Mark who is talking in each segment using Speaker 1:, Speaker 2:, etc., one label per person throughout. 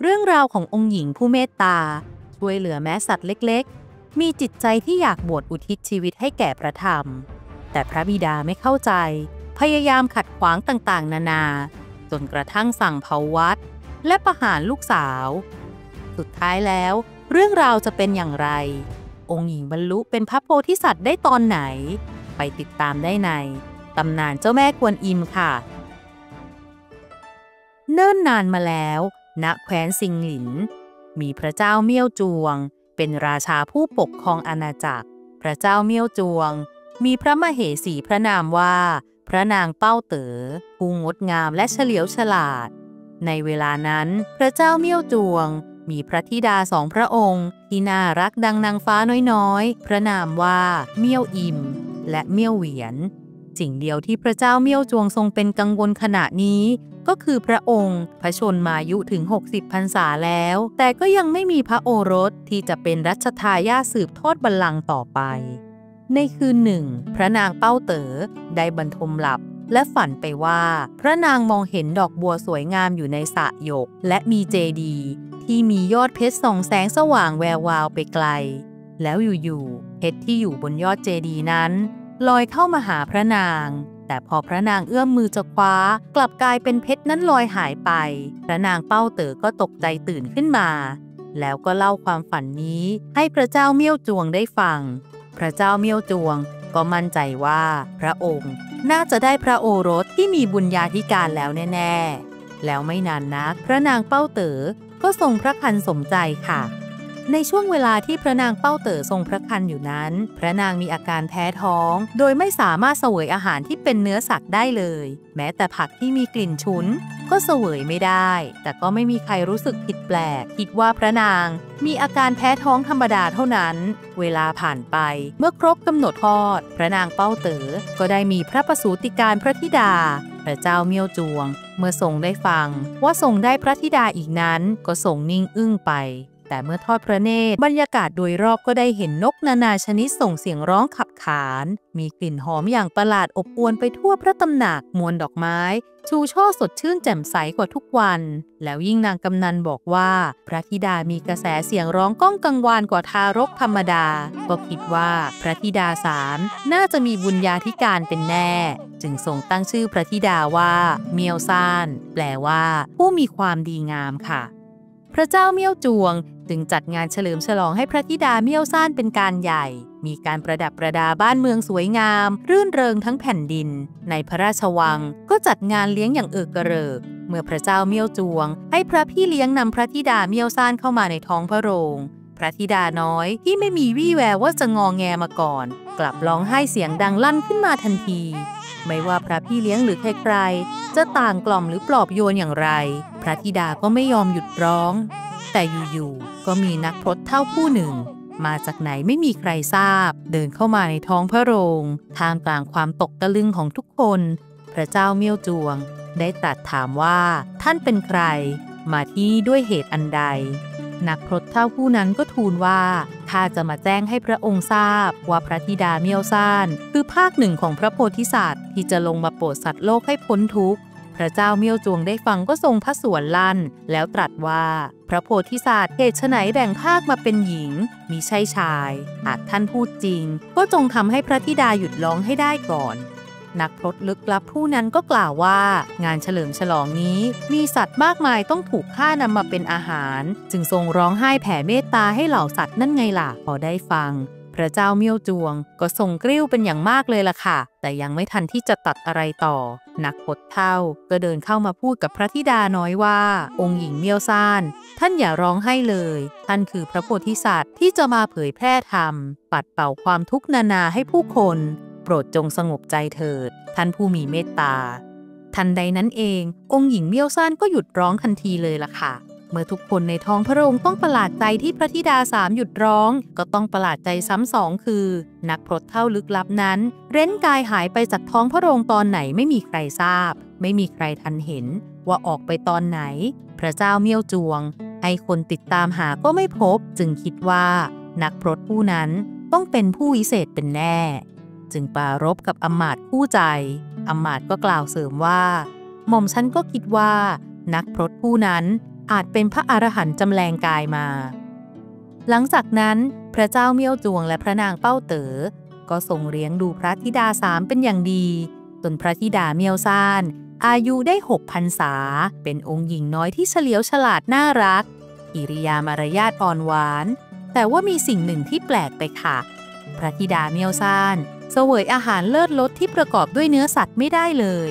Speaker 1: เรื่องราวขององค์หญิงผู้เมตตาช่วยเหลือแม้สัตว์เล็กๆมีจิตใจที่อยากบวชอุทิศชีวิตให้แก่พระธรรมแต่พระบิดาไม่เข้าใจพยายามขัดขวางต่างๆนานาจนกระทั่งสั่งเผาวัดและประหารลูกสาวสุดท้ายแล้วเรื่องราวจะเป็นอย่างไรองค์หญิงบรรลุเป็นพระโพธิสัตว์ได้ตอนไหนไปติดตามได้ในตำนานเจ้าแม่กวนอิมค่ะเนิ่นนานมาแล้วณแคว้นซิงหลินมีพระเจ้าเมี่ยวจวงเป็นราชาผู้ปกครองอาณาจักรพระเจ้าเมี่ยวจวงมีพระมเหสีพระนามว่าพระนางเป้าเต๋อผู้งดงามและเฉลียวฉลาดในเวลานั้นพระเจ้าเมี่ยวจวงมีพระธิดาสองพระองค์ที่น่ารักดังนางฟ้าน้อยๆพระนามว่าเมี่ยวอิมและเมี่ยวเหวียนสิ่งเดียวที่พระเจ้าเมี่ยวจวงทรงเป็นกังวลขณะนี้ก็คือพระองค์พระชนมายุถึง60 พรรษาแล้วแต่ก็ยังไม่มีพระโอรสที่จะเป็นรัชทายาทสืบทอดบัลลังก์ต่อไปในคืนหนึ่งพระนางเป้าเต๋อได้บรรทมหลับและฝันไปว่าพระนางมองเห็นดอกบัวสวยงามอยู่ในสระหยกและมีเจดีย์ที่มียอดเพชรส่องแสงสว่างแวววาวไปไกลแล้วอยู่ๆเพชรที่อยู่บนยอดเจดีย์นั้นลอยเข้ามาหาพระนางแต่พอพระนางเอื้อมมือจะคว้ากลับกลายเป็นเพชรนั้นลอยหายไปพระนางเป้าเต๋อก็ตกใจตื่นขึ้นมาแล้วก็เล่าความฝันนี้ให้พระเจ้าเมี่ยวจวงได้ฟังพระเจ้าเมี่ยวจวงก็มั่นใจว่าพระองค์น่าจะได้พระโอรสที่มีบุญญาธิการแล้วแน่ๆแล้วไม่นานนักพระนางเป้าเต๋อก็ทรงพระครรภ์สมใจค่ะในช่วงเวลาที่พระนางเป้าเต๋อทรงพระครรภ์อยู่นั้นพระนางมีอาการแพ้ท้องโดยไม่สามารถเสวยอาหารที่เป็นเนื้อสัตว์ได้เลยแม้แต่ผักที่มีกลิ่นฉุนก็เสวยไม่ได้แต่ก็ไม่มีใครรู้สึกผิดแปลกคิดว่าพระนางมีอาการแพ้ท้องธรรมดาเท่านั้นเวลาผ่านไปเมื่อครบกำหนดคลอดพระนางเป้าเต๋อก็ได้มีพระประสูติการพระธิดาพระเจ้าเมี่ยวจวงเมื่อทรงได้ฟังว่าทรงได้พระธิดาอีกนั้นก็ทรงนิ่งอึ้งไปแต่เมื่อทอดพระเนตรบรรยากาศโดยรอบก็ได้เห็นนกนานาชนิดส่งเสียงร้องขับขานมีกลิ่นหอมอย่างประหลาดอบอวลไปทั่วพระตำหนักมวลดอกไม้ชูช่อสดชื่นแจ่มใสกว่าทุกวันแล้วยิ่งนางกำนันบอกว่าพระธิดามีกระแสเสียงร้องก้องกังวานกว่าทารกธรรมดาก็คิดว่าพระธิดา3น่าจะมีบุญญาธิการเป็นแน่จึงทรงตั้งชื่อพระธิดาว่าเมียวซ่านแปลว่าผู้มีความดีงามค่ะพระเจ้าเมี่ยวจวงจึงจัดงานเฉลิมฉลองให้พระธิดาเมี่ยวซ่านเป็นการใหญ่มีการประดับประดาบ้านเมืองสวยงามรื่นเริงทั้งแผ่นดินในพระราชวังก็จัดงานเลี้ยงอย่างเอิกกระเริกเมื่อพระเจ้าเมี่ยวจวงให้พระพี่เลี้ยงนำพระธิดาเมี่ยวซ่านเข้ามาในท้องพระโรงพระธิดาน้อยที่ไม่มีวี่แววว่าจะงอแงมาก่อนกลับร้องไห้เสียงดังลั่นขึ้นมาทันทีไม่ว่าพระพี่เลี้ยงหรือใครๆจะต่างกล่อมหรือปลอบโยนอย่างไรพระธิดาก็ไม่ยอมหยุดร้องแต่อยู่ๆก็มีนักพรตเฒ่าผู้หนึ่งมาจากไหนไม่มีใครทราบเดินเข้ามาในท้องพระโรงท่ามกลางความตกตะลึงของทุกคนพระเจ้าเมี่ยวจวงได้ตรัสถามว่าท่านเป็นใครมาที่นี่ด้วยเหตุอันใดนักพรตเฒ่าผู้นั้นก็ทูลว่าข้าจะมาแจ้งให้พระองค์ทราบว่าพระธิดาเมี่ยวซ่านคือภาคหนึ่งของพระโพธิสัตว์ที่จะลงมาโปรดสัตว์โลกให้พ้นทุกข์พระเจ้าเมี่ยวจวงได้ฟังก็ทรงพระสวนลั่นแล้วตรัสว่าพระโพธิสัตว์เหตุไฉนแบ่งภาคมาเป็นหญิงมิใช่ชายหากท่านพูดจริงก็จงทำให้พระธิดาหยุดร้องให้ได้ก่อนนักพรตลึกลับผู้นั้นก็กล่าวว่างานเฉลิมฉลองนี้มีสัตว์มากมายต้องถูกฆ่านำมาเป็นอาหารจึงทรงร้องไห้แผ่เมตตาให้เหล่าสัตว์นั่นไงล่ะพอได้ฟังพระเจ้าเมี่ยวจวงก็ทรงกริ้วเป็นอย่างมากเลยล่ะค่ะแต่ยังไม่ทันที่จะตัดอะไรต่อนักพรตเฒ่าก็เดินเข้ามาพูดกับพระธิดาน้อยว่าองค์หญิงเมี่ยวซ่านท่านอย่าร้องไห้เลยท่านคือพระโพธิสัตว์ที่จะมาเผยแพร่ธรรมปัดเป่าความทุกข์นานาให้ผู้คนโปรดจงสงบใจเถิดท่านผู้มีเมตตาทันใดนั้นเององค์หญิงเมี่ยวซ่านก็หยุดร้องทันทีเลยล่ะค่ะเมื่อทุกคนในท้องพระโรงต้องประหลาดใจที่พระธิดา3หยุดร้องก็ต้องประหลาดใจซ้ำสองคือนักพรตเฒ่าลึกลับนั้นเร้นกายหายไปจากท้องพระโรงตอนไหนไม่มีใครทราบไม่มีใครทันเห็นว่าออกไปตอนไหนพระเจ้าเมี่ยวจวงให้คนติดตามหาก็ไม่พบจึงคิดว่านักพรตผู้นั้นต้องเป็นผู้วิเศษเป็นแน่จึงปรารภกับอำมาตย์คู่ใจอำมาตย์ก็กล่าวเสริมว่าหม่อมฉันก็คิดว่านักพรตผู้นั้น อาจเป็นพระอรหันต์จำแรงกายมาหลังจากนั้นพระเจ้าเมี่ยวจวงและพระนางเป้าเต๋อก็ทรงเลี้ยงดูพระธิดา3เป็นอย่างดีจนพระธิดาเมี่ยวซ่านอายุได้6 พรรษาเป็นองค์หญิงน้อยที่เฉลียวฉลาดน่ารักกิริยามารยาทอ่อนหวานแต่ว่ามีสิ่งหนึ่งที่แปลกไปค่ะพระธิดาเมี่ยวซ่านเสวยอาหารเลิศรสที่ประกอบด้วยเนื้อสัตว์ไม่ได้เลย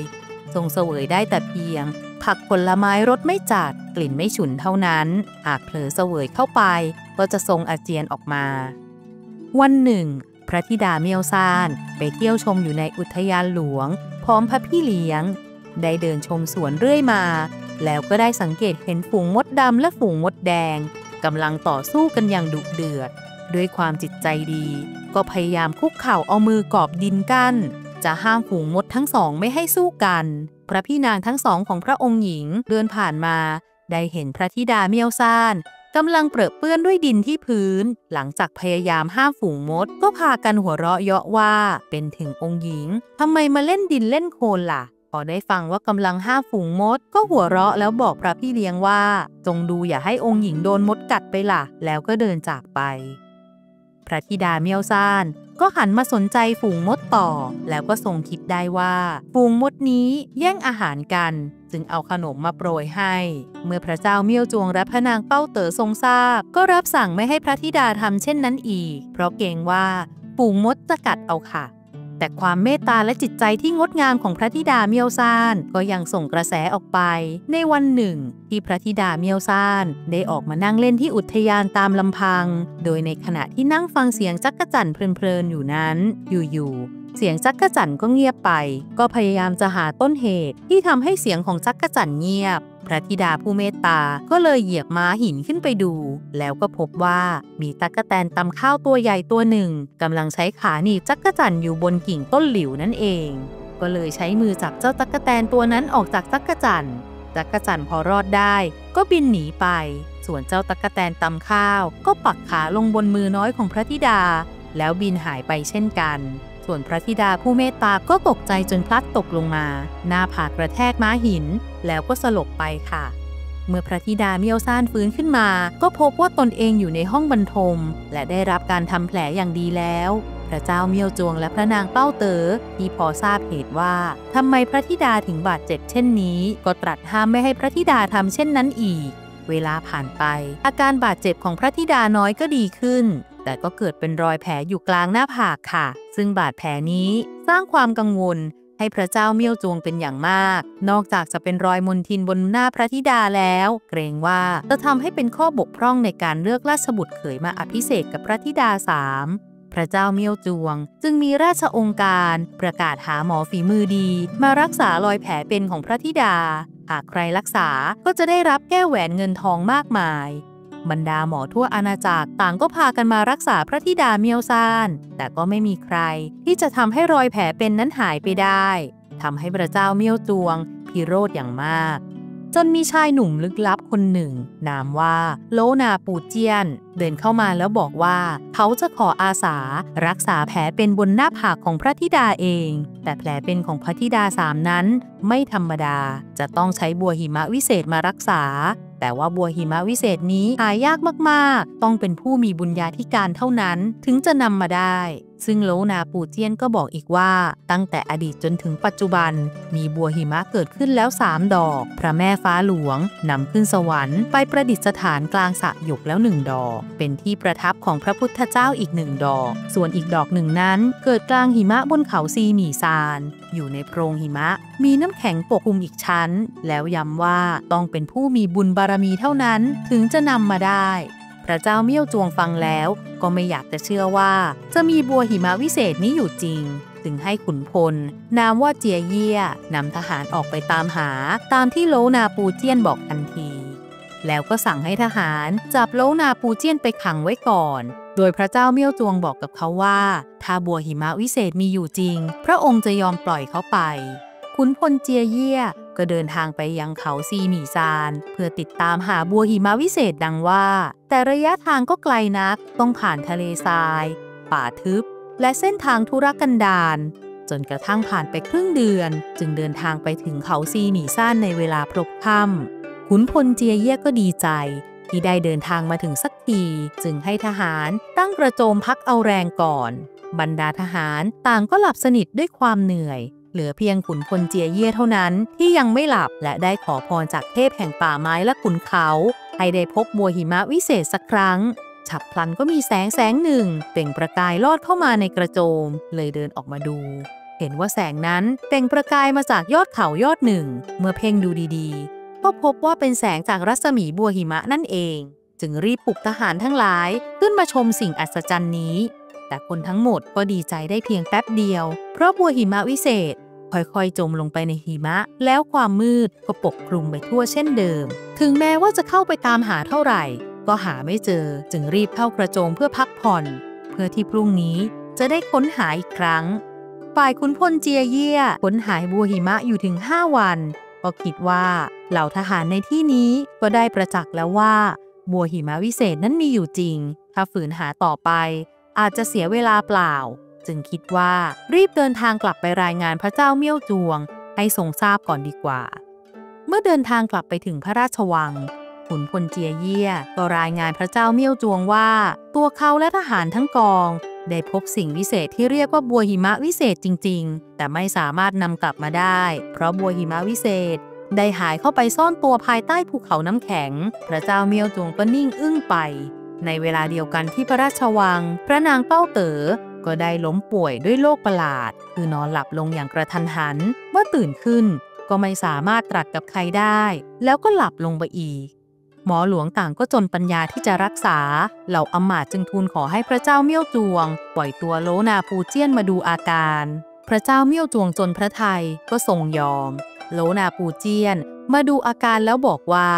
Speaker 1: ทรงเสวยได้แต่เพียงผักผลไม้รสไม่จัดกลิ่นไม่ฉุนเท่านั้นหากเผลอเสวยเข้าไปก็จะทรงอาเจียนออกมาวันหนึ่งพระธิดาเมี่ยวซ่านไปเที่ยวชมอยู่ในอุทยานหลวงพร้อมพระพี่เลี้ยงได้เดินชมสวนเรื่อยมาแล้วก็ได้สังเกตเห็นฝูงมดดำและฝูงมดแดงกำลังต่อสู้กันอย่างดุเดือดด้วยความจิตใจดีก็พยายามคุกเข่าเอามือกอบดินกั้นจะห้ามฝูงมดทั้งสองไม่ให้สู้กันพระพี่นางทั้งสองของพระองค์หญิงเดินผ่านมาได้เห็นพระธิดาเมี่ยวซ่านกำลังเปรอะเปื้อนด้วยดินที่พื้นหลังจากพยายามห้ามฝูงมดก็พากันหัวเราะเยาะว่าเป็นถึงองค์หญิงทำไมมาเล่นดินเล่นโคลนล่ะพอได้ฟังว่ากำลังห้ามฝูงมดก็หัวเราะแล้วบอกพระพี่เลี้ยงว่าจงดูอย่าให้องค์หญิงโดนมดกัดไปล่ะแล้วก็เดินจากไปพระธิดาเมี่ยวซ่านก็หันมาสนใจฝูงมดต่อแล้วก็ทรงคิดได้ว่าฝูงมดนี้แย่งอาหารกันจึงเอาขนมมาโปรยให้เมื่อพระเจ้าเมี่ยวจวงและพระนางเป้าเต๋อทรงทราบก็รับสั่งไม่ให้พระธิดาทำเช่นนั้นอีกเพราะเกรงว่าฝูงมดจะกัดเอาค่ะแต่ความเมตตาและจิตใจที่งดงามของพระธิดาเมี่ยวซ่านก็ยังส่งกระแสออกไปในวันหนึ่งที่พระธิดาเมี่ยวซ่านได้ออกมานั่งเล่นที่อุทยานตามลำพังโดยในขณะที่นั่งฟังเสียงจักจั่นเพลินๆอยู่นั้นอยู่ๆเสียงจักจั่นก็เงียบไปก็พยายามจะหาต้นเหตุที่ทำให้เสียงของจักจั่นเงียบพระธิดาผู้เมตตาก็เลยเหยียบม้าหินขึ้นไปดูแล้วก็พบว่ามีตั๊กแตนตำข้าวตัวใหญ่ตัวหนึ่งกำลังใช้ขาหนีบจักจั่นอยู่บนกิ่งต้นหลิวนั่นเองก็เลยใช้มือจับเจ้าตั๊กแตนตัวนั้นออกจากจักจั่นพอรอดได้ก็บินหนีไปส่วนเจ้าตั๊กแตนตำข้าวก็ปักขาลงบนมือน้อยของพระธิดาแล้วบินหายไปเช่นกันส่วนพระธิดาผู้เมตตาก็ตกใจจนพลัดตกลงมาหน้าผากกระแทกม้าหินแล้วก็สลบไปค่ะเมื่อพระธิดาเมี่ยวซ่านฟื้นขึ้นมาก็พบว่าตนเองอยู่ในห้องบรรทมและได้รับการทำแผลอย่างดีแล้วพระเจ้าเมี่ยวจวงและพระนางเป้าเต๋อที่พอทราบเหตุว่าทำไมพระธิดาถึงบาดเจ็บเช่นนี้ก็ตรัสห้ามไม่ให้พระธิดาทำเช่นนั้นอีกเวลาผ่านไปอาการบาดเจ็บของพระธิดาน้อยก็ดีขึ้นแต่ก็เกิดเป็นรอยแผลอยู่กลางหน้าผากค่ะซึ่งบาดแผลนี้สร้างความกังวลให้พระเจ้าเมี่ยวจวงเป็นอย่างมากนอกจากจะเป็นรอยมลทินบนหน้าพระธิดาแล้วเกรงว่าจะทำให้เป็นข้อบกพร่องในการเลือกราชบุตรเขยมาอภิเษกกับพระธิดา3พระเจ้าเมี่ยวจวงจึงมีราชองค์การประกาศหาหมอฝีมือดีมารักษารอยแผลเป็นของพระธิดาหากใครรักษาก็จะได้รับแก้วแหวนเงินทองมากมายบรรดาหมอทั่วอาณาจักรต่างก็พากันมารักษาพระธิดาเมี่ยวซ่านแต่ก็ไม่มีใครที่จะทำให้รอยแผลเป็นนั้นหายไปได้ทำให้พระเจ้าเมี่ยวจวงพิโรธอย่างมากจนมีชายหนุ่มลึกลับคนหนึ่งนามว่าโลนาปูเจียนเดินเข้ามาแล้วบอกว่าเขาจะขออาสารักษาแผลเป็นบนหน้าผากของพระธิดาเองแต่แผลเป็นของพระธิดา3นั้นไม่ธรรมดาจะต้องใช้บัวหิมะวิเศษมารักษาแต่ว่าบัวหิมะวิเศษนี้หายากมากๆต้องเป็นผู้มีบุญญาธิการเท่านั้นถึงจะนำมาได้ซึ่งโลนาปูเจียนก็บอกอีกว่าตั้งแต่อดีตจนถึงปัจจุบันมีบัวหิมะเกิดขึ้นแล้ว3ดอกพระแม่ฟ้าหลวงนำขึ้นสวรรค์ไปประดิษฐานกลางสระหยกแล้ว1ดอกเป็นที่ประทับของพระพุทธเจ้าอีก1ดอกส่วนอีกดอกหนึ่งนั้นเกิดกลางหิมะบนเขาซีหมี่ซานอยู่ในโพรงหิมะมีน้ำแข็งปกคลุมอีกชั้นแล้วย้ำว่าต้องเป็นผู้มีบุญบารมีเท่านั้นถึงจะนำมาได้พระเจ้าเมี่ยวจวงฟังแล้วก็ไม่อยากจะเชื่อว่าจะมีบัวหิมะวิเศษนี้อยู่จริงจึงให้ขุนพลนามว่าเจียเยี่ยนำทหารออกไปตามหาตามที่โลนาปูเจียนบอกทันทีแล้วก็สั่งให้ทหารจับโลนาปูเจียนไปขังไว้ก่อนโดยพระเจ้าเมี่ยวจวงบอกกับเขาว่าถ้าบัวหิมะวิเศษมีอยู่จริงพระองค์จะยอมปล่อยเขาไปขุนพลเจียเยี่ยก็เดินทางไปยังเขาซีหมี่ซานเพื่อติดตามหาบัวหิมะวิเศษดังว่าแต่ระยะทางก็ไกลนักต้องผ่านทะเลทรายป่าทึบและเส้นทางทุรกันดารจนกระทั่งผ่านไปครึ่งเดือนจึงเดินทางไปถึงเขาซีหมี่ซานในเวลาพลบค่ำ ขุนพลเจียเยี่ยก็ดีใจที่ได้เดินทางมาถึงสักทีจึงให้ทหารตั้งกระโจมพักเอาแรงก่อนบรรดาทหารต่างก็หลับสนิทด้วยความเหนื่อยเหลือเพียงขุนพลเจียเยี่ยเท่านั้นที่ยังไม่หลับและได้ขอพรจากเทพแห่งป่าไม้และขุนเขาให้ได้พบบัวหิมะวิเศษสักครั้งฉับพลันก็มีแสงหนึ่งเปล่งประกายลอดเข้ามาในกระโจมเลยเดินออกมาดูเห็นว่าแสงนั้นเปล่งประกายมาจากยอดเขายอดหนึ่งเมื่อเพ่งดูดีๆก็พบว่าเป็นแสงจากรัศมีบัวหิมะนั่นเองจึงรีบปลุกทหารทั้งหลายขึ้นมาชมสิ่งอัศจรรย์นี้แต่คนทั้งหมดก็ดีใจได้เพียงแป๊บเดียวเพราะบัวหิมะวิเศษค่อยๆจมลงไปในหิมะแล้วความมืดก็ปกคลุมไปทั่วเช่นเดิมถึงแม้ว่าจะเข้าไปตามหาเท่าไหร่ก็หาไม่เจอจึงรีบเข้ากระโจมเพื่อพักผ่อนเพื่อที่พรุ่งนี้จะได้ค้นหาอีกครั้งฝ่ายขุนพลเจียเยี่ยค้นหาบัวหิมะอยู่ถึง5 วันก็คิดว่าเหล่าทหารในที่นี้ก็ได้ประจักษ์แล้วว่าบัวหิมะวิเศษนั้นมีอยู่จริงถ้าฝืนหาต่อไปอาจจะเสียเวลาเปล่าจึงคิดว่ารีบเดินทางกลับไปรายงานพระเจ้าเมี่ยวจวงให้ทรงทราบก่อนดีกว่าเมื่อเดินทางกลับไปถึงพระราชวังขุนพลเจียเยี่ยก็รายงานพระเจ้าเมี่ยวจวงว่าตัวเขาและทหารทั้งกองได้พบสิ่งวิเศษที่เรียกว่าบัวหิมะวิเศษจริงๆแต่ไม่สามารถนำกลับมาได้เพราะบัวหิมะวิเศษได้หายเข้าไปซ่อนตัวภายใต้ภูเขาน้ำแข็งพระเจ้าเมี่ยวจวงก็นิ่งอึ้งไปในเวลาเดียวกันที่พระราชวังพระนางเป้าเต๋อก็ได้ล้มป่วยด้วยโรคประหลาดคือนอนหลับลงอย่างกระทันหันเมื่อตื่นขึ้นก็ไม่สามารถตรัสกับใครได้แล้วก็หลับลงไปอีกหมอหลวงต่างก็จนปัญญาที่จะรักษาเหล่าอำมาตย์จึงทูลขอให้พระเจ้าเมี่ยวจวงปล่อยตัวโลนาปูเจี้ยนมาดูอาการพระเจ้าเมี่ยวจวงจนพระทัยก็ทรงยอมโลนาปูเจี้ยนมาดูอาการแล้วบอกว่า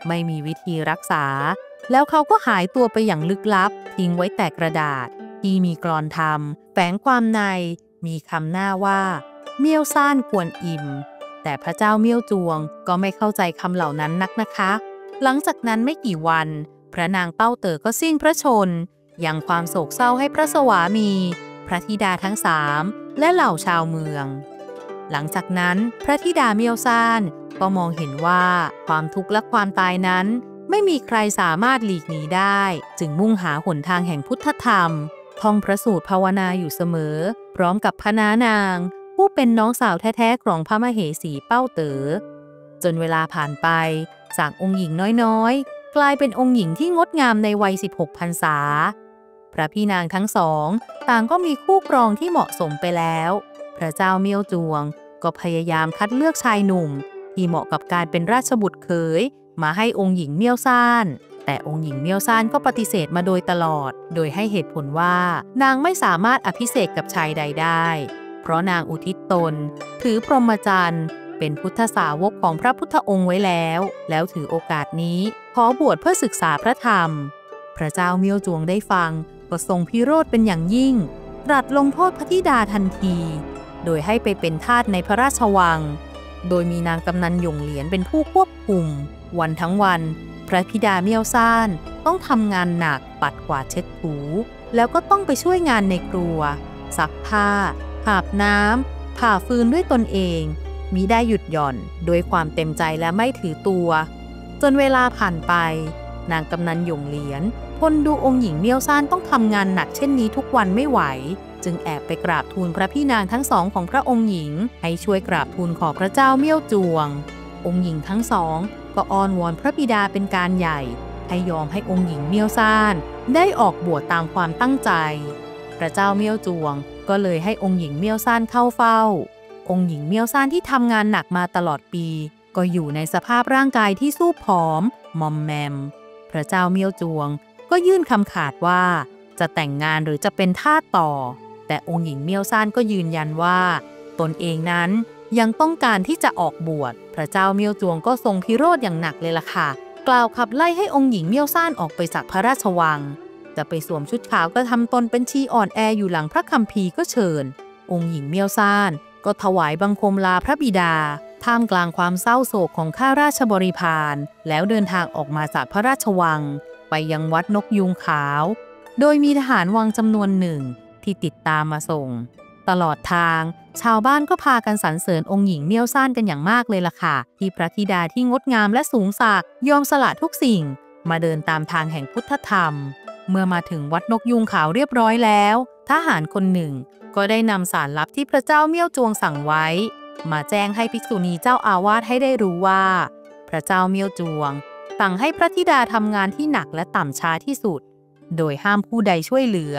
Speaker 1: ไม่มีวิธีรักษาแล้วเขาก็หายตัวไปอย่างลึกลับทิ้งไว้แต่กระดาษที่มีกลอนธรรมแฝงความในมีคำหน้าว่าเมี่ยวซ่านควรอิ่มแต่พระเจ้าเมี่ยวจวงก็ไม่เข้าใจคำเหล่านั้นนักนะคะหลังจากนั้นไม่กี่วันพระนางเป้าเต๋อก็สิ้นพระชนยังความโศกเศร้าให้พระสวามีพระธิดาทั้ง3และเหล่าชาวเมืองหลังจากนั้นพระธิดาเมี่ยวซ่านก็มองเห็นว่าความทุกข์และความตายนั้นไม่มีใครสามารถหลีกหนีได้จึงมุ่งหาหนทางแห่งพุทธธรรมท่องพระสูตรภาวนาอยู่เสมอพร้อมกับพระน้านางผู้เป็นน้องสาวแท้ๆของพระมเหสีเป้าเต๋อจนเวลาผ่านไปจากองค์หญิงน้อยๆกลายเป็นองค์หญิงที่งดงามในวัย16 พรรษาพระพี่นางทั้งสองต่างก็มีคู่ครองที่เหมาะสมไปแล้วพระเจ้าเมี่ยวจวงก็พยายามคัดเลือกชายหนุ่มที่เหมาะกับการเป็นราชบุตรเขยมาให้องค์หญิงเมี่ยวซ่านแต่องค์หญิงเมี่ยวซ่านก็ปฏิเสธมาโดยตลอดโดยให้เหตุผลว่านางไม่สามารถอภิเษกกับชายใดได้เพราะนางอุทิศตนถือพรหมจรรย์เป็นพุทธสาวกของพระพุทธองค์ไว้แล้วถือโอกาสนี้ขอบวชเพื่อศึกษาพระธรรมพระเจ้าเมี่ยวจวงได้ฟังก็ทรงพิโรธเป็นอย่างยิ่งตรัสลงโทษพระธิดาทันทีโดยให้ไปเป็นทาสในพระราชวังโดยมีนางกำนันหยงเหลียนเป็นผู้ควบคุมวันทั้งวันพระธิดาเมี่ยวซ่านต้องทำงานหนักปัดกวาดเช็ดถูแล้วก็ต้องไปช่วยงานในครัวซักผ้าอาบน้ำผ่าฟืนด้วยตนเองมิได้หยุดหย่อนโดยความเต็มใจและไม่ถือตัวจนเวลาผ่านไปนางกำนันหยงเหลียนทนดูองค์หญิงเมี่ยวซ่านต้องทำงานหนักเช่นนี้ทุกวันไม่ไหวจึงแอบไปกราบทูลพระพี่นางทั้งสองของพระองค์หญิงให้ช่วยกราบทูลขอพระเจ้าเมี่ยวจวงองค์หญิงทั้งสองก็อ้อนวอนพระบิดาเป็นการใหญ่ให้ยอมให้องค์หญิงเมี่ยวซ่านได้ออกบวชตามความตั้งใจพระเจ้าเมี่ยวจวงก็เลยให้องค์หญิงเมี่ยวซ่านเข้าเฝ้าองค์หญิงเมี่ยวซ่านที่ทำงานหนักมาตลอดปีก็อยู่ในสภาพร่างกายที่สู้ผอมมอมแมมพระเจ้าเมี่ยวจวงก็ยื่นคำขาดว่าจะแต่งงานหรือจะเป็นทาสต่อแต่องค์หญิงเมี่ยวซ่านก็ยืนยันว่าตนเองนั้นยังต้องการที่จะออกบวชพระเจ้าเมี่ยวจวงก็ทรงพิโรธอย่างหนักเลยล่ะค่ะกล่าวขับไล่ให้องค์หญิงเมี่ยวซ่านออกไปจากพระราชวังจะไปสวมชุดขาวก็ทำตนเป็นชีอ่อนแออยู่หลังพระคัมภีร์ก็เชิญองค์หญิงเมี่ยวซ่านก็ถวายบังคมลาพระบิดาท่ามกลางความเศร้าโศกของข้าราชบริพารแล้วเดินทางออกมาจากพระราชวังไปยังวัดนกยูงขาวโดยมีทหารวังจำนวนหนึ่งที่ติดตามมาส่ง ตลอดทางชาวบ้านก็พากันสรรเสริญองค์หญิงเมี่ยวซ่านกันอย่างมากเลยล่ะค่ะที่พระธิดาที่งดงามและสูงศักดิ์ยอมสละทุกสิ่งมาเดินตามทางแห่งพุทธธรรมเมื่อมาถึงวัดนกยูงขาวเรียบร้อยแล้วทหารคนหนึ่งก็ได้นำสารลับที่พระเจ้าเมี่ยวจวงสั่งไว้มาแจ้งให้ภิกษุณีเจ้าอาวาสให้ได้รู้ว่าพระเจ้าเมี่ยวจวงสั่งให้พระธิดาทำงานที่หนักและต่ำช้าที่สุดโดยห้ามผู้ใดช่วยเหลือ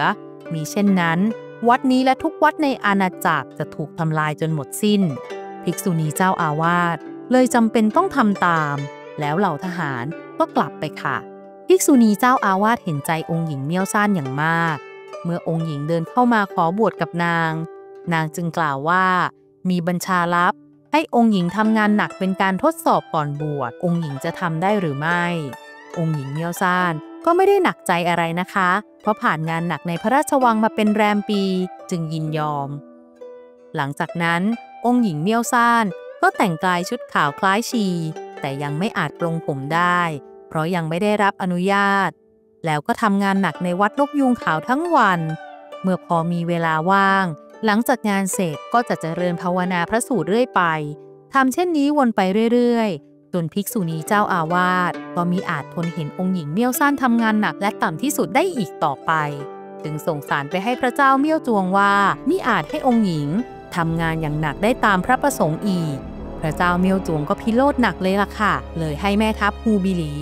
Speaker 1: มิเช่นนั้นวัดนี้และทุกวัดในอาณาจักรจะถูกทำลายจนหมดสิ้นภิกษุณีเจ้าอาวาสเลยจำเป็นต้องทำตามแล้วเหล่าทหารก็กลับไปค่ะภิกษุณีเจ้าอาวาสเห็นใจองค์หญิงเมี่ยวซ่านอย่างมากเมื่อองค์หญิงเดินเข้ามาขอบวชกับนางจึงกล่าวว่ามีบัญชาลับให้องค์หญิงทำงานหนักเป็นการทดสอบก่อนบวชองค์หญิงจะทำได้หรือไม่องค์หญิงเมี่ยวซ่านก็ไม่ได้หนักใจอะไรนะคะเพราะผ่านงานหนักในพระราชวังมาเป็นแรมปีจึงยินยอมหลังจากนั้นองค์หญิงเมี่ยวซ่านก็แต่งกายชุดขาวคล้ายชีแต่ยังไม่อาจปลงผมได้เพราะยังไม่ได้รับอนุญาตแล้วก็ทำงานหนักในวัดนกยูงขาวทั้งวันเมื่อพอมีเวลาว่างหลังจากงานเสร็จก็จะเจริญภาวนาพระสูตรเรื่อยไปทำเช่นนี้วนไปเรื่อยๆจนภิกษุณีเจ้าอาวาสก็มิอาจทนเห็นองค์หญิงเมี่ยวซ่านทำงานหนักและต่ำที่สุดได้อีกต่อไปจึงส่งสารไปให้พระเจ้าเมี่ยวจวงว่ามิอาจให้องค์หญิงทำงานอย่างหนักได้ตามพระประสงค์อีกพระเจ้าเมี่ยวจวงก็พิโรธหนักเลยล่ะค่ะเลยให้แม่ทัพฮูบิหลี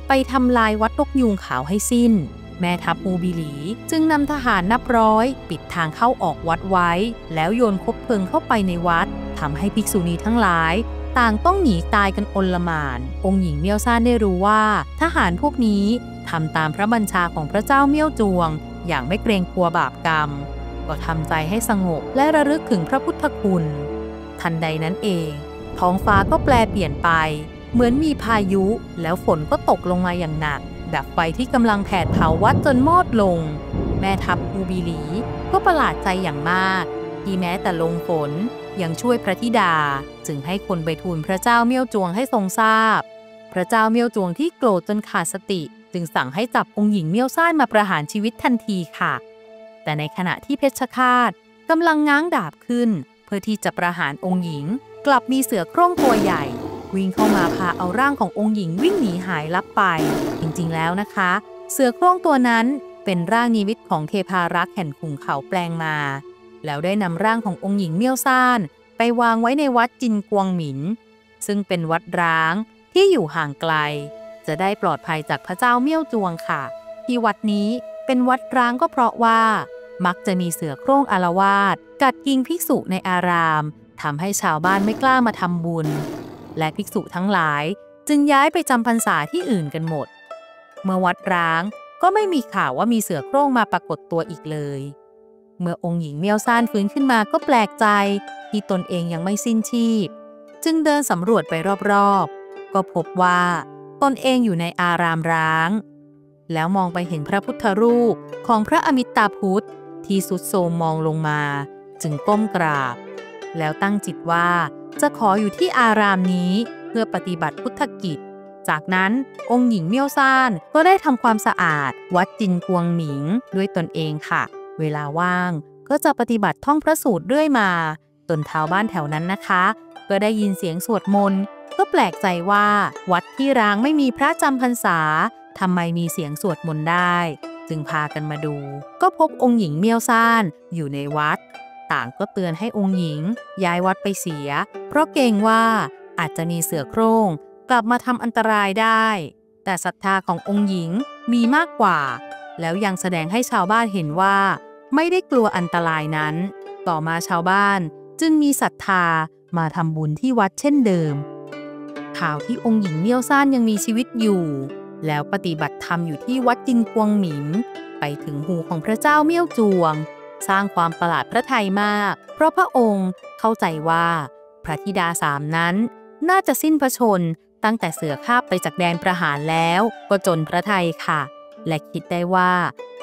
Speaker 1: ไปทำลายวัดนกยูงขาวให้สิ้นแม่ทัพฮูบิหลีจึงนำทหารนับร้อยปิดทางเข้าออกวัดไว้แล้วโยนคบเพลิงเข้าไปในวัดทำให้ภิกษุณีทั้งหลายต่างต้องหนีตายกันโอลหม่านองค์หญิงเมี่ยวซ่านได้รู้ว่าทหารพวกนี้ทำตามพระบัญชาของพระเจ้าเมี่ยวจวงอย่างไม่เกรงกลัวบาปกรรมก็ทำใจให้สงบและระลึกถึงพระพุทธคุณทันใดนั้นเองท้องฟ้าก็แปลเปลี่ยนไปเหมือนมีพายุแล้วฝนก็ตกลงมาอย่างหนักดับไฟที่กำลังแผดเผาวัดจนมอดลงแม่ทัพฮูบิหลีก็ประหลาดใจอย่างมากที่แม้แต่ลงฝนยังช่วยพระธิดาจึงให้คนไปทูลพระเจ้าเมี่ยวจวงให้ทรงทราบพระเจ้าเมี่ยวจวงที่โกรธจนขาดสติจึงสั่งให้จับองค์หญิงเมี่ยวซ่านมาประหารชีวิตทันทีค่ะแต่ในขณะที่เพชฌฆาตกำลังง้างดาบขึ้นเพื่อที่จะประหารองค์หญิงกลับมีเสือโคร่งตัวใหญ่วิ่งเข้ามาพาเอาร่างขององค์หญิงวิ่งหนีหายลับไปจริงๆแล้วนะคะเสือโคร่งตัวนั้นเป็นร่างนิมิตของเทพารักษ์แห่งขุนเขาแปลงมาแล้วได้นำร่างขององค์หญิงเมี่ยวซ่านไปวางไว้ในวัดจินกวงหมินซึ่งเป็นวัดร้างที่อยู่ห่างไกลจะได้ปลอดภัยจากพระเจ้าเมี่ยวจวงค่ะที่วัดนี้เป็นวัดร้างก็เพราะว่ามักจะมีเสือโคร่งอาละวาดกัดกินภิกษุในอารามทำให้ชาวบ้านไม่กล้ามาทำบุญและภิกษุทั้งหลายจึงย้ายไปจำพรรษาที่อื่นกันหมดเมื่อวัดร้างก็ไม่มีข่าวว่ามีเสือโคร่งมาปรากฏตัวอีกเลยเมื่อองค์หญิงเมี่ยวซ่านฟื้นขึ้นมาก็แปลกใจที่ตนเองยังไม่สิ้นชีพจึงเดินสำรวจไปรอบๆก็พบว่าตนเองอยู่ในอารามร้างแล้วมองไปเห็นพระพุทธรูปของพระอมิตาพุทธที่สุดโทรมมองลงมาจึงก้มกราบแล้วตั้งจิตว่าจะขออยู่ที่อารามนี้เพื่อปฏิบัติพุทธกิจจากนั้นองค์หญิงเมี่ยวซ่านก็ได้ทำความสะอาดวัดจินกวงหมิงด้วยตนเองค่ะเวลาว่างก็จะปฏิบัติท่องพระสูตรเรื่อยมาจนชาวบ้านแถวนั้นนะคะก็ได้ยินเสียงสวดมนต์ก็แปลกใจว่าวัดที่ร้างไม่มีพระจำพรรษาทำไมมีเสียงสวดมนต์ได้จึงพากันมาดูก็พบองค์หญิงเมี่ยวซ่านอยู่ในวัดต่างก็เตือนให้องค์หญิงย้ายวัดไปเสียเพราะเกรงว่าอาจจะมีเสือโคร่งกลับมาทำอันตรายได้แต่ศรัทธาขององค์หญิงมีมากกว่าแล้วยังแสดงให้ชาวบ้านเห็นว่าไม่ได้กลัวอันตรายนั้นต่อมาชาวบ้านจึงมีศรัทธามาทำบุญที่วัดเช่นเดิมข่าวที่องค์หญิงเมี่ยวซ่านยังมีชีวิตอยู่แล้วปฏิบัติธรรมอยู่ที่วัดจินกวงหมินไปถึงหูของพระเจ้าเมี่ยวจวงสร้างความประหลาดพระทัยมากเพราะพระองค์เข้าใจว่าพระธิดาสามนั้นน่าจะสิ้นพระชนม์ตั้งแต่เสือคาบไปจากแดนประหารแล้วก็จนพระทัยค่ะและคิดได้ว่า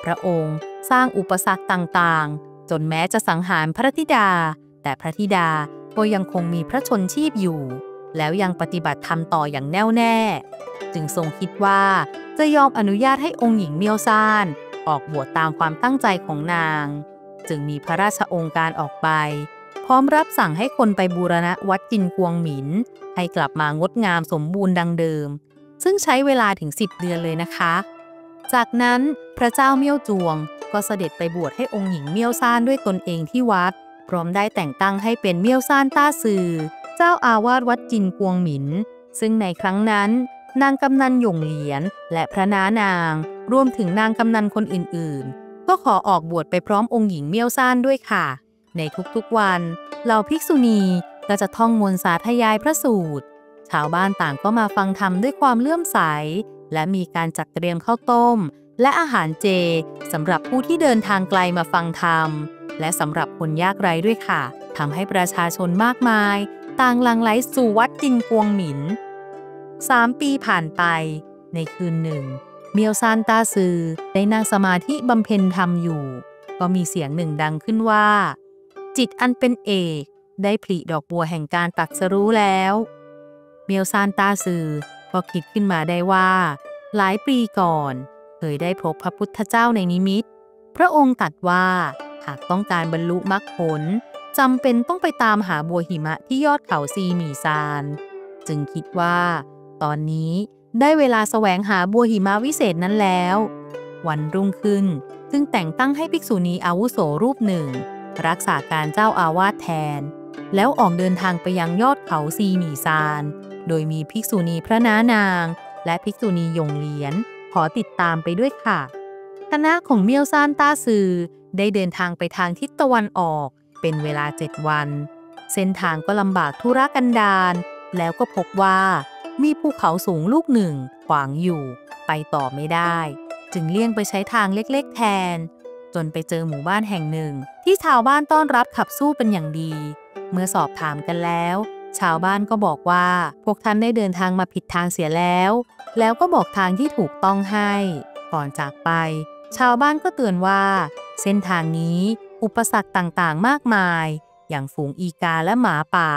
Speaker 1: พระองค์สร้างอุปสรรคต่างๆจนแม้จะสังหารพระธิดาแต่พระธิดาก็ยังคงมีพระชนชีพอยู่แล้วยังปฏิบัติธรรมต่ออย่างแน่วแน่จึงทรงคิดว่าจะยอมอนุญาตให้องค์หญิงเมี่ยวซ่านออกบวชตามความตั้งใจของนาง จึงมีพระราชโองการออกไปพร้อมรับสั่งให้คนไปบูรณะวัดจินกวงหมินให้กลับมางดงามสมบูรณ์ดังเดิมซึ่งใช้เวลาถึง10 เดือนเลยนะคะจากนั้นพระเจ้าเมี่ยวจวงก็เสด็จไปบวชให้องค์หญิงเมี่ยวซ่านด้วยตนเองที่วัดพร้อมได้แต่งตั้งให้เป็นเมี่ยวซ่านต้าซือเจ้าอาวาสวัดจินกวงหมินซึ่งในครั้งนั้นนางกำนันหยงเหลียนและพระน้านางรวมถึงนางกำนันคนอื่นๆก็ขอออกบวชไปพร้อมองค์หญิงเมี่ยวซ่านด้วยค่ะในทุกๆวันเหล่าภิกษุณีก็จะท่องมนต์สาธยายพระสูตรชาวบ้านต่างก็มาฟังธรรมด้วยความเลื่อมใสและมีการจัดเตรียมข้าวต้มและอาหารเจสำหรับผู้ที่เดินทางไกลมาฟังธรรมและสำหรับคนยากไร้ด้วยค่ะทำให้ประชาชนมากมายต่างหลั่งไหลสู่วัดจินกวงหมิน3 ปีผ่านไปในคืนหนึ่งเมียวซานต้าซือได้นั่งสมาธิบำเพ็ญธรรมอยู่ก็มีเสียงหนึ่งดังขึ้นว่าจิตอันเป็นเอกได้ผลิดอกบัวแห่งการตรัสรู้แล้วเมียวซานต้าซือก็คิดขึ้นมาได้ว่าหลายปีก่อนเคยได้พบพระพุทธเจ้าในนิมิตพระองค์ตรัสว่าหากต้องการบรรลุมรรคผลจำเป็นต้องไปตามหาบัวหิมะที่ยอดเขาซีหมี่ซานจึงคิดว่าตอนนี้ได้เวลาแสวงหาบัวหิมะวิเศษนั้นแล้ววันรุ่งขึ้นจึงแต่งตั้งให้ภิกษุณีอาวุโสรูปหนึ่งรักษาการเจ้าอาวาสแทนแล้วออกเดินทางไปยังยอดเขาซีหมี่ซานโดยมีภิกษุณีพระน้านางและภิกษุณีหยงเหลียนขอติดตามไปด้วยค่ะคณะของเมี่ยวซ่านต้าซือได้เดินทางไปทางทิศตะวันออกเป็นเวลา7 วันเส้นทางก็ลำบากทุรกันดารแล้วก็พบว่ามีภูเขาสูงลูกหนึ่งขวางอยู่ไปต่อไม่ได้จึงเลี่ยงไปใช้ทางเล็กๆแทนจนไปเจอหมู่บ้านแห่งหนึ่งที่ชาวบ้านต้อนรับขับสู้เป็นอย่างดีเมื่อสอบถามกันแล้วชาวบ้านก็บอกว่าพวกท่านได้เดินทางมาผิดทางเสียแล้วก็บอกทางที่ถูกต้องให้ก่อนจากไปชาวบ้านก็เตือนว่าเส้นทางนี้อุปสรรคต่างๆมากมายอย่างฝูงอีกาและหมาป่า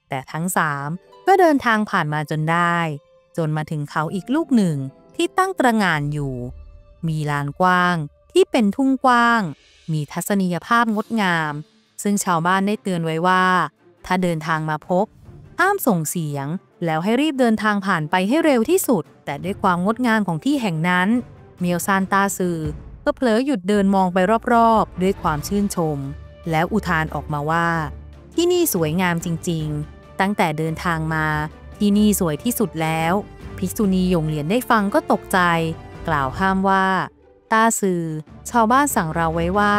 Speaker 1: แต่ทั้ง3ก็เดินทางผ่านมาจนได้จนมาถึงเขาอีกลูกหนึ่งที่ตั้งตระหง่านอยู่มีลานกว้างที่เป็นทุ่งกว้างมีทัศนียภาพงดงามซึ่งชาวบ้านได้เตือนไว้ว่าถ้าเดินทางมาพบห้ามส่งเสียงแล้วให้รีบเดินทางผ่านไปให้เร็วที่สุดแต่ด้วยความงดงามของที่แห่งนั้นเมียวซานต้าซือก็เผลอหยุดเดินมองไปรอบๆด้วยความชื่นชมแล้วอุทานออกมาว่าที่นี่สวยงามจริงๆตั้งแต่เดินทางมาที่นี่สวยที่สุดแล้วภิกษุณีหยงเหลียนได้ฟังก็ตกใจกล่าวห้ามว่าต้าซือชาวบ้านสั่งเราไว้ว่า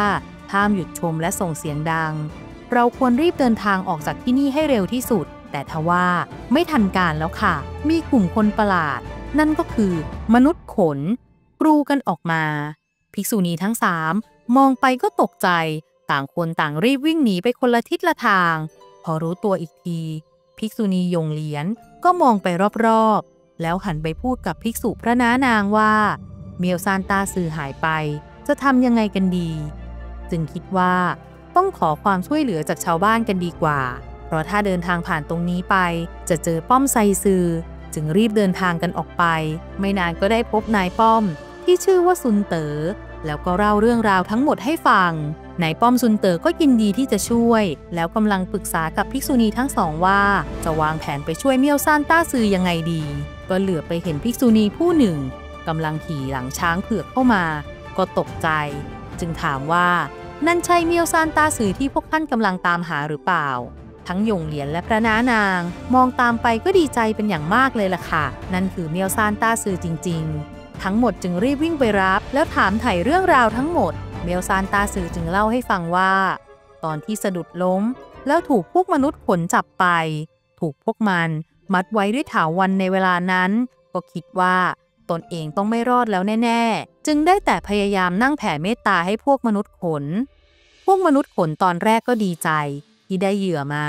Speaker 1: ห้ามหยุดชมและส่งเสียงดังเราควรรีบเดินทางออกจากที่นี่ให้เร็วที่สุดแต่ทว่าไม่ทันการแล้วค่ะมีกลุ่มคนประหลาดนั่นก็คือมนุษย์ขนกรูกันออกมาภิกษุณีทั้ง3มองไปก็ตกใจต่างคนต่างรีบวิ่งหนีไปคนละทิศละทางพอรู้ตัวอีกทีภิกษุณีหยงเหลียนก็มองไปรอบๆแล้วหันไปพูดกับภิกษุพระน้านางว่าเมียวซานต้าซือหายไปจะทำยังไงกันดีจึงคิดว่าต้องขอความช่วยเหลือจากชาวบ้านกันดีกว่าเพราะถ้าเดินทางผ่านตรงนี้ไปจะเจอป้อมไซซือจึงรีบเดินทางกันออกไปไม่นานก็ได้พบนายป้อมที่ชื่อว่าซุนเต๋อแล้วก็เล่าเรื่องราวทั้งหมดให้ฟังนายป้อมซุนเต๋อก็ยินดีที่จะช่วยแล้วกำลังปรึกษากับภิกษุณีทั้งสองว่าจะวางแผนไปช่วยเมี่ยวซ่านต้าซือยังไงดีก็เหลือไปเห็นภิกษุณีผู้หนึ่งกำลังขี่หลังช้างเผือกเข้ามาก็ตกใจจึงถามว่านั่นใช่เมี่ยวซ่านต้าซือที่พวกท่านกำลังตามหาหรือเปล่าทั้งหยงเหลียนและพระน้านางมองตามไปก็ดีใจเป็นอย่างมากเลยล่ะค่ะนั่นคือเมี่ยวซ่านต้าซือจริงๆทั้งหมดจึงรีบวิ่งไปรับแล้วถามไถ่เรื่องราวทั้งหมดเมี่ยวซ่านต้าซือจึงเล่าให้ฟังว่าตอนที่สะดุดล้มแล้วถูกพวกมนุษย์ขนจับไปถูกพวกมันมัดไว้ด้วยเถาวัลย์ในเวลานั้นก็คิดว่าตนเองต้องไม่รอดแล้วแน่ๆจึงได้แต่พยายามนั่งแผ่เมตตาให้พวกมนุษย์ขนตอนแรกก็ดีใจที่ได้เหยื่อมา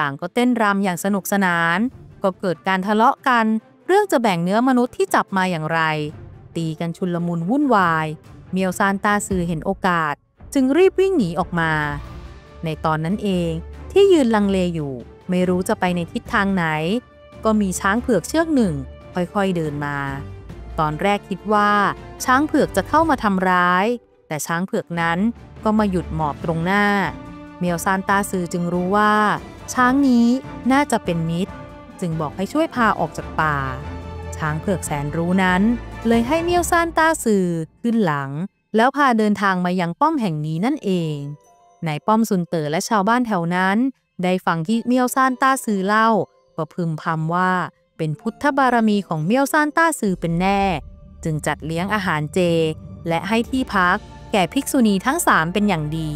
Speaker 1: ต่างก็เต้นรำอย่างสนุกสนานก็เกิดการทะเลาะกันเรื่องจะแบ่งเนื้อมนุษย์ที่จับมาอย่างไรตีกันชุลมุนวุ่นวายเมียวซานต้าซือเห็นโอกาสจึงรีบวิ่งหนีออกมาในตอนนั้นเองที่ยืนลังเลอยู่ไม่รู้จะไปในทิศทางไหนก็มีช้างเผือกเชือกหนึ่งค่อยๆเดินมาตอนแรกคิดว่าช้างเผือกจะเข้ามาทำร้ายแต่ช้างเผือกนั้น ก็มาหยุดหมอบตรงหน้าเมียวซานต้าซือจึงรู้ว่าช้างนี้น่าจะเป็นมิตรจึงบอกให้ช่วยพาออกจากป่าช้างเผือกแสนรู้นั้นเลยให้เมียวซานต้าซือขึ้นหลังแล้วพาเดินทางมายังป้อมแห่งนี้นั่นเองนายป้อมซุนเต๋อและชาวบ้านแถวนั้นได้ฟังที่เมียวซานต้าซือเล่าก็พึมพำว่าเป็นพุทธบารมีของเมียวซานต้าซือเป็นแน่จึงจัดเลี้ยงอาหารเจและให้ที่พักแก่ภิกษุณีทั้ง3เป็นอย่างดี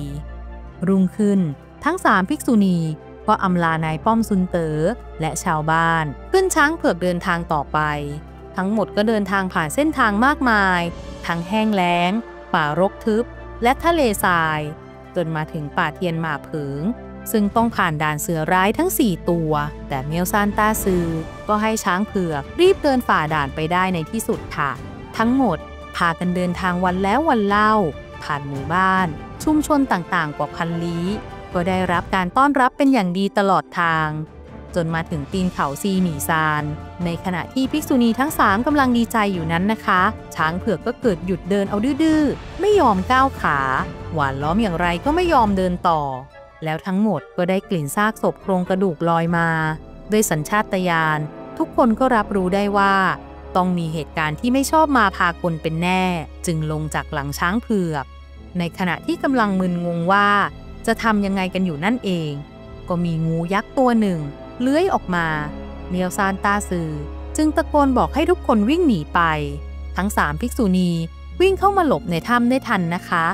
Speaker 1: รุ่งขึ้นทั้ง3ภิกษุณีก็อำลานายป้อมซุนเต๋อและชาวบ้านขึ้นช้างเผือกเดินทางต่อไปทั้งหมดก็เดินทางผ่านเส้นทางมากมายทั้งแห้งแล้งป่ารกทึบและทะเลทรายจนมาถึงป่าเทียนหมาเผิงซึ่งต้องผ่านด่านเสือร้ายทั้ง4ตัวแต่เมียวซานต้าซือก็ให้ช้างเผือกรีบเดินฝ่าด่านไปได้ในที่สุดค่ะทั้งหมดพากันเดินทางวันแล้ววันเล่าผ่านหมู่บ้านชุมชนต่างๆกว่า1,000 ลี้ก็ได้รับการต้อนรับเป็นอย่างดีตลอดทางจนมาถึงตีนเขาซีหมี่ซานในขณะที่ภิกษุณีทั้ง3กำลังดีใจอยู่นั้นนะคะช้างเผือกก็เกิดหยุดเดินเอาดื้อๆไม่ยอมก้าวขาหวานล้อมอย่างไรก็ไม่ยอมเดินต่อแล้วทั้งหมดก็ได้กลิ่นซากศพโครงกระดูกลอยมาด้วยสัญชาตญาณทุกคนก็รับรู้ได้ว่าต้องมีเหตุการณ์ที่ไม่ชอบมาพากลเป็นแน่จึงลงจากหลังช้างเผือกในขณะที่กำลังมึนงงว่าจะทำยังไงกันอยู่นั่นเองก็มีงูยักษ์ตัวหนึ่งเลื้อยออกมาเมียวซานต้าซือจึงตะโกนบอกให้ทุกคนวิ่งหนีไปทั้ง3ภิกษุณีวิ่งเข้ามาหลบในถ้ำได้ทันนะคะ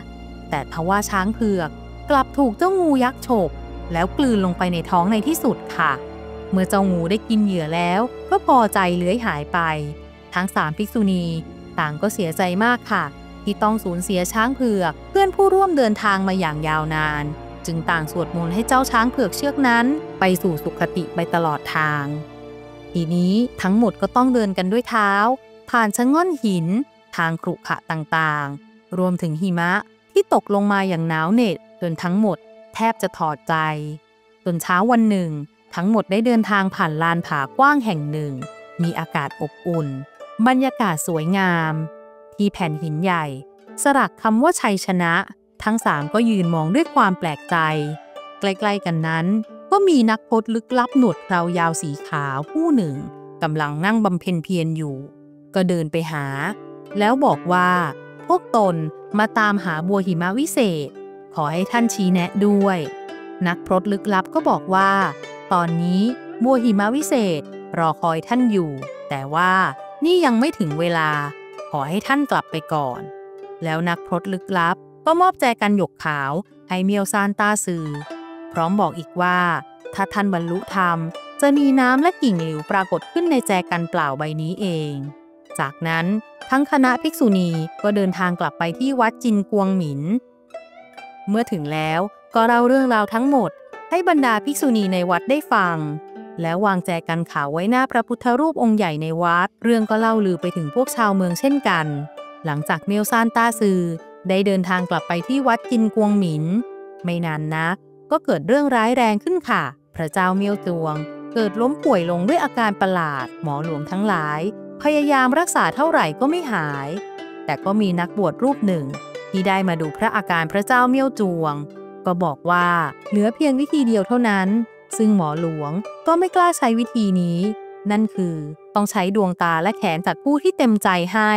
Speaker 1: แต่ทว่าช้างเผือกกลับถูกเจ้างูยักษ์ฉกแล้วกลืนลงไปในท้องในที่สุดค่ะเมื่อเจ้างูได้กินเหยื่อแล้วก็พอใจเลื้อยหายไปทั้ง3ภิกษุณีต่างก็เสียใจมากค่ะที่ต้องสูญเสียช้างเผือกเพื่อนผู้ร่วมเดินทางมาอย่างยาวนานจึงต่างสวดมนต์ให้เจ้าช้างเผือกเชือกนั้นไปสู่สุคติไปตลอดทางทีนี้ทั้งหมดก็ต้องเดินกันด้วยเท้าผ่านชะง่อนหินทางขรุขระต่างๆรวมถึงหิมะที่ตกลงมาอย่างหนาวเหน็บจนทั้งหมดแทบจะถอดใจจนเช้าวันหนึ่งทั้งหมดได้เดินทางผ่านลานผากว้างแห่งหนึ่งมีอากาศอบอุ่นบรรยากาศสวยงามที่แผ่นหินใหญ่สลักคำว่าชัยชนะทั้ง3ก็ยืนมองด้วยความแปลกใจใกล้ๆกันนั้นก็มีนักพจน์ลึกลับหนวดเครายาวสีขาวผู้หนึ่งกำลังนั่งบำเพ็ญเพียรอยู่ก็เดินไปหาแล้วบอกว่าพวกตนมาตามหาบัวหิมะวิเศษขอให้ท่านชี้แนะด้วยนักพรตลึกลับก็บอกว่าตอนนี้บัวหิมะวิเศษรอคอยท่านอยู่แต่ว่านี่ยังไม่ถึงเวลาขอให้ท่านกลับไปก่อนแล้วนักพรตลึกลับก็มอบแจกันหยกขาวให้เมียวซานต้าซือพร้อมบอกอีกว่าถ้าท่านบรรลุธรรมจะมีน้ำและกิ่งหลิวปรากฏขึ้นในแจกันเปล่าใบนี้เองจากนั้นทั้งคณะภิกษุณีก็เดินทางกลับไปที่วัดจินกวงหมินเมื่อถึงแล้วก็เล่าเรื่องราวทั้งหมดให้บรรดาภิกษุณีในวัดได้ฟังแล้ววางแจกันขาวไว้หน้าพระพุทธรูปองค์ใหญ่ในวัดเรื่องก็เล่าลือไปถึงพวกชาวเมืองเช่นกันหลังจากเมียวซานต้าซือได้เดินทางกลับไปที่วัดจินกวงหมินไม่นานนักก็เกิดเรื่องร้ายแรงขึ้นค่ะพระเจ้าเมียวจวงเกิดล้มป่วยลงด้วยอาการประหลาดหมอหลวงทั้งหลายพยายามรักษาเท่าไหร่ก็ไม่หายแต่ก็มีนักบวชรูปหนึ่งที่ได้มาดูพระอาการพระเจ้าเมียวจวงก็บอกว่าเหลือเพียงวิธีเดียวเท่านั้นซึ่งหมอหลวงก็ไม่กล้าใช้วิธีนี้นั่นคือต้องใช้ดวงตาและแขนจากผู้ที่เต็มใจให้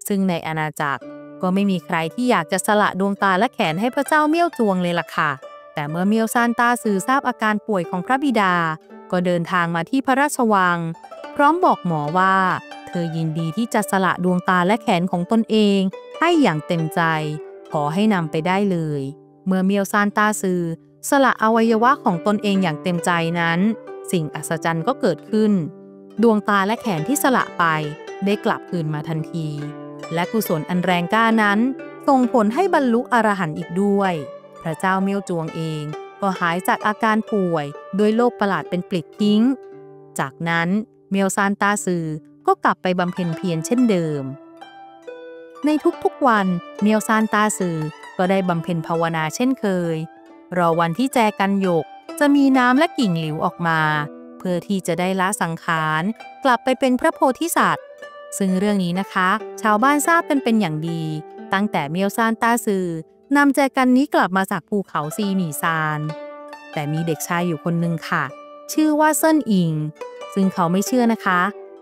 Speaker 1: ซึ่งในอาณาจักรก็ไม่มีใครที่อยากจะสละดวงตาและแขนให้พระเจ้าเมียวจวงเลยล่ะค่ะแต่เมื่อเมียวซานต้าซือทราบอาการป่วยของพระบิดาก็เดินทางมาที่พระราชวังพร้อมบอกหมอว่าเธอยินดีที่จะสละดวงตาและแขนของตนเองให้อย่างเต็มใจขอให้นำไปได้เลยเมื่อเมียวซานต้าซือสละอวัยวะของตนเองอย่างเต็มใจนั้นสิ่งอัศจรรย์ก็เกิดขึ้นดวงตาและแขนที่สละไปได้กลับคืนมาทันทีและกุศลอันแรงกล้านั้นส่งผลให้บรรลุอรหันต์อีกด้วยพระเจ้าเมียวจวงเองก็หายจากอาการป่วยด้วยโรคประหลาดเป็นปลิดทิ้งจากนั้นเมียวซานต้าซือก็กลับไปบำเพ็ญเพียรเช่นเดิมในทุกๆวันเมียวซานต้าซือก็ได้บำเพ็ญภาวนาเช่นเคยรอวันที่แจกันหยกจะมีน้ำและกิ่งหลิวออกมาเพื่อที่จะได้ละสังขารกลับไปเป็นพระโพธิสัตว์ซึ่งเรื่องนี้นะคะชาวบ้านทราบกันเป็นอย่างดีตั้งแต่เมียวซานต้าซือ นำแจกันนี้กลับมาจากภูเขาซีหมี่ซานแต่มีเด็กชายอยู่คนหนึ่งค่ะชื่อว่าเซินอิงซึ่งเขาไม่เชื่อนะคะ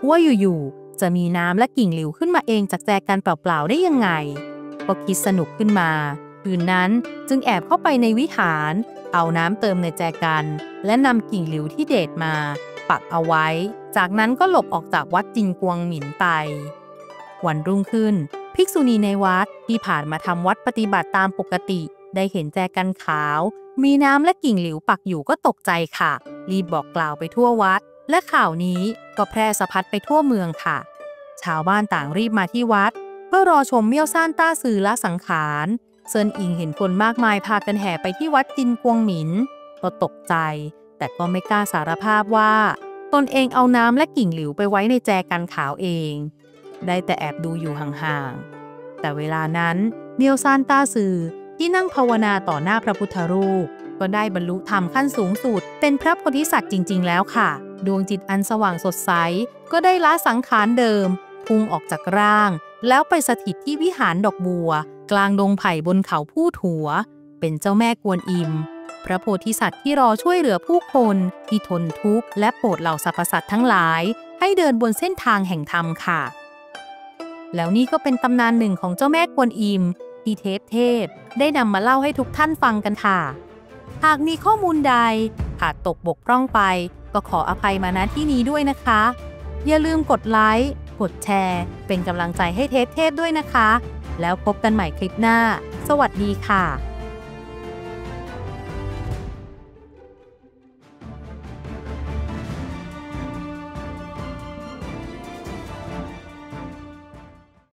Speaker 1: ว่าอยู่ๆจะมีน้ำและกิ่งหลิวขึ้นมาเองจากแจกันเปล่าๆได้ยังไงก็คิดสนุกขึ้นมาคืนนั้นจึงแอบเข้าไปในวิหารเอาน้ำเติมในแจกันและนำกิ่งหลิวที่เด็ดมาปักเอาไว้จากนั้นก็หลบออกจากวัดจินกวงหมินไปวันรุ่งขึ้นภิกษุณีในวัดที่ผ่านมาทำวัดปฏิบัติตามปกติได้เห็นแจกันขาวมีน้ำและกิ่งหลิวปักอยู่ก็ตกใจค่ะรีบบอกกล่าวไปทั่ววัดและข่าวนี้ก็แพร่สะพัดไปทั่วเมืองค่ะชาวบ้านต่างรีบมาที่วัดเพื่อรอชมเมี่ยวซ่านต้าซือละสังขารเซินอิงเห็นคนมากมายพากันแห่ไปที่วัดจินกวงหมินก็ตกใจแต่ก็ไม่กล้าสารภาพว่าตนเองเอาน้ำและกิ่งหลิวไปไว้ในแจกันขาวเองได้แต่แอบดูอยู่ห่างๆแต่เวลานั้นเมี่ยวซ่านต้าซือที่นั่งภาวนาต่อหน้าพระพุทธรูปก็ได้บรรลุธรรมขั้นสูงสุดเป็นพระโพธิสัตว์จริงๆแล้วค่ะดวงจิตอันสว่างสดใสก็ได้ละสังขารเดิมพุ่งออกจากร่างแล้วไปสถิตที่วิหารดอกบัวกลางดงไผ่บนเขาพูดหัวเป็นเจ้าแม่กวนอิมพระโพธิสัตว์ที่รอช่วยเหลือผู้คนที่ทนทุกข์และโปรดเหล่าสรรพสัตว์ทั้งหลายให้เดินบนเส้นทางแห่งธรรมค่ะแล้วนี่ก็เป็นตำนานหนึ่งของเจ้าแม่กวนอิมที่เทพได้นำมาเล่าให้ทุกท่านฟังกันค่ะหากมีข้อมูลใดขาดตกบกพร่องไปก็ขออภัยมาณที่นี้ด้วยนะคะอย่าลืมกดไลค์กดแชร์เป็นกำลังใจให้เทพด้วยนะคะแล้วพบกันใหม่คลิปหน้าสวัสดีค่ะ